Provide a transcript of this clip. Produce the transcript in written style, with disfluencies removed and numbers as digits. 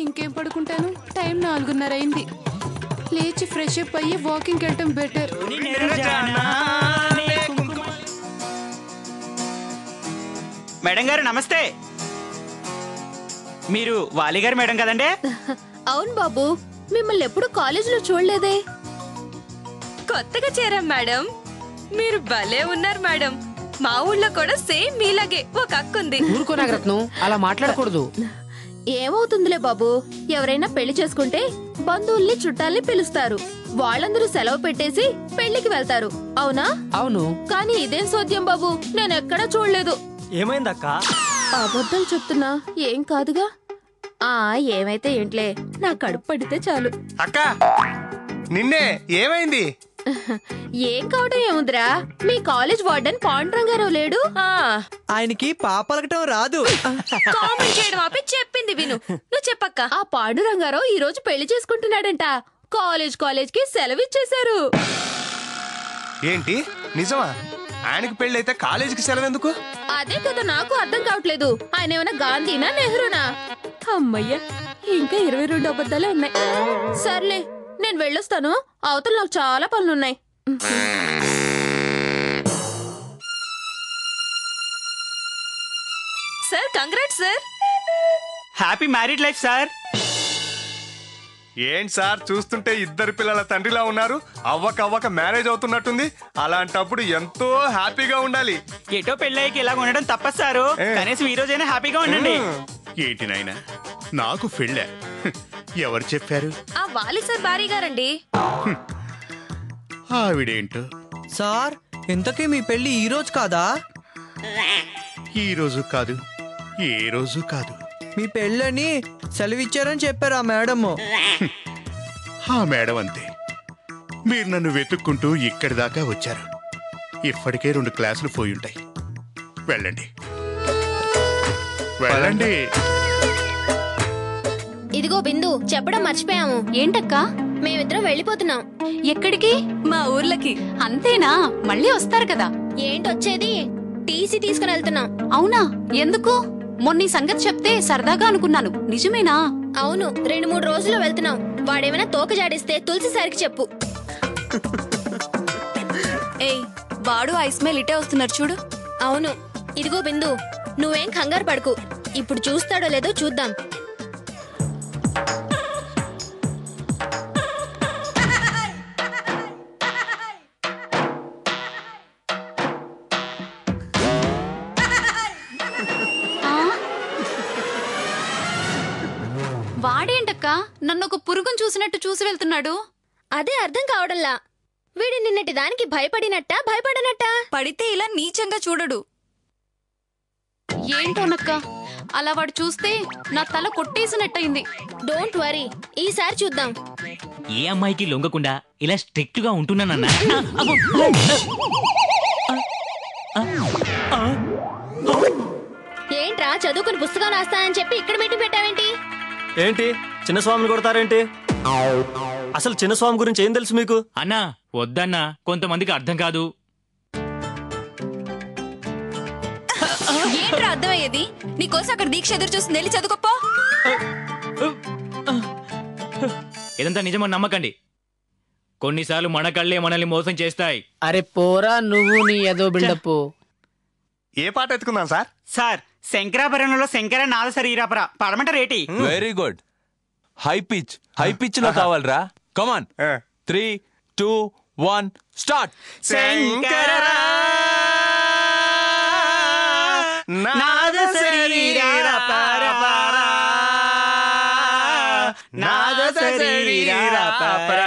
ఇంకేం పడుకుంటాను, టైం 4:30 అయింది. లేచి ఫ్రెష్ అప్ అయ్యి వాకింగ్కి వెళ్ళటం బెటర్. మేడం గారు నమస్తే. మీరు వాలి గారు మేడం కదండి? అవును బాబు, మిమ్మల్ని ఎప్పుడు కాలేజీలో చూడలేదే. కొత్తగా చేరాం మేడం. మీరు భలే ఉన్నారు మేడం. మా ఊళ్ళో కూడా సేమ్ మీలాగే ఒక అక్కుంది. ఊరుకో నాగరత్నం, అలా మాట్లాడకూడదు. ఏమవుతుందిలే బాబు, ఎవరైనా పెళ్లి చేసుకుంటే బంధువుల్ని చుట్టాల్ని పిలుస్తారు. వాళ్ళందరూ సెలవు పెట్టేసి పెళ్లికి వెళ్తారు, అవునా? అవును. కానీ ఇదేం సోద్యం బాబు, నేను ఎక్కడా చూడలేదు. ఏమైందక్క? అబద్ధాలు చెప్తున్నా, ఏం కాదుగా. ఏమైతే ఏంట్లే, నా కడుపు పడితే చాలు. అక్క నిన్నే, ఏమైంది? ఏం కావడం ఏముందిరా, మీ కాలేజ్ వార్డెన్ పాండురంగారావు లేడు? ఆయనకి పాపలకటం రాదు. కామెంట్ చేయడం ఆపి చెప్పింది విను. నువ్వు చెప్పక్క. ఆ పాండురంగారావు ఈ రోజు పెళ్లి చేసుకుంటున్నాడంట. కాలేజ్ కి సెలవిచ్చేశారు. ఏంటి నిజమా? ఆయనకి పెళ్ళైతే కాలేజీకి సెలవెందుకు? అదే కదా నాకు అర్థం కావట్లేదు. ఆయన ఏమైనా గాంధీనా నెహ్రూనా? అమ్మయ్య, ఇంకా 22 అబద్ధాలే ఉన్నాయి. సర్లే, నేను వెళ్ళొస్తాను. అవతల నాకు చాలా పనులున్నాయి. Sir congrats sir. Happy married life sir. ఏంటి సార్, చూస్తుంటే ఇద్దరు పిల్లల తండ్రిలా ఉన్నారు. అవ్వక మ్యారేజ్ అవుతున్నట్టుంది. అలాంటప్పుడు ఎంతో హ్యాపీగా ఉండాలి. ఎటో పెళ్ళయ్యకి ఇలా ఉండడం తప్పదు సారు. కనీసం ఈ రోజైనా హ్యాపీగా ఉండండి. ఏంటి నాయనా, నాకు పెళ్ళే? ఎవరు చెప్పారు? ఆ వాలి సార్ భార్య గారండి. ఆవిడేంటో. సార్, ఇంతకీ మీ పెళ్లి ఈ రోజు కాదా? ఈ రోజు కాదు, ఏ రోజు కాదు. మీ పెళ్ళని సెలవిచ్చారని చెప్పారు ఆ మేడం. ఆ మేడం అంతే. మీరు నన్ను వెతుక్కుంటూ ఇక్కడి దాకా వచ్చారు. ఇప్పటికే 2 క్లాసులు పోయి ఉంటాయి. వెళ్ళండి వెళ్ళండి. ఇదిగో బిందు, చెప్పడం మర్చిపోయాము. ఏంటక్క? మేమిద్దరం వెళ్ళిపోతున్నాం. ఎక్కడికి? మా ఊర్లకి. అంతేనా? మళ్ళీ వస్తారు కదా? ఏంటొచ్చేది, టీసీ తీసుకుని వెళ్తున్నాం. అవునా? ఎందుకు? మొన్న ఈ సంగతి చెప్తే సరదాగా అనుకున్నాను. నిజమేనా? అవును, 2-3 రోజుల్లో వెళ్తున్నాం. వాడేమైనా తోక జాడిస్తే తులసి సారికి చెప్పు. ఏయ్, వాడు ఆ ఇస్మాయిల్ ఇటే వస్తున్నారు చూడు. అవును. ఇదిగో బిందు, నువ్వేం కంగారు పడకు. ఇప్పుడు చూస్తాడో లేదో చూద్దాం. వాడేంటక్క నన్ను ఒక పురుగును చూసినట్టు చూసి వెళ్తున్నాడు? అదే అర్థం కావడంలా. వీడి నిన్నటి దానికి భయపడినట్టా భయపడనట్టా? పడితే ఇలా నీచంగా చూడడు. ఏంటోనక్క, అలా వాడు చూస్తే నా తల కొట్టేసినట్టయింది. డోంట్ వరీ, ఈసారి చూద్దాం. ఏ అమ్మాయికి లొంగకుండా ఇలా స్ట్రిక్ట్ గా ఉంటున్నానన్నా. ఏంట్రా, చదువుకుని పుస్తకాలు రాస్తానని చెప్పి ఇక్కడ మీటింగ్ పెట్టావేంటి? ఏంటి, చిన్నస్వామిని కొడతారేంటి? అసలు చిన్నస్వామి గురించి ఏం తెలుసు మీకు? అన్నా వద్దన్నా, కొంతమందికి అర్థం కాదు. ఏంట్రా అర్థమయ్యేది? నీకోసం అక్కడ దీక్ష ఎదురు చూస్తుంది, వెళ్ళి చదువుకోపో. ఇదంతా నిజమని నమ్మకండి. కొన్నిసార్లు మన కళ్ళే మనల్ని మోసం చేస్తాయి. అరే పోరా, నువ్వు నీ ఏదో బిల్డప్. ఏ పాట ఎత్తుకుందాం సార్? సార్, శంకరాభరణంలో శంకర నాద శరీరాపర పడమంట రేటి. Very good. హై పిచ్ లో కావాలరా. కమాన్. 3, 2, 1 స్టార్ట్. శంకర నాద శరీరాపర నాద శరీరాపర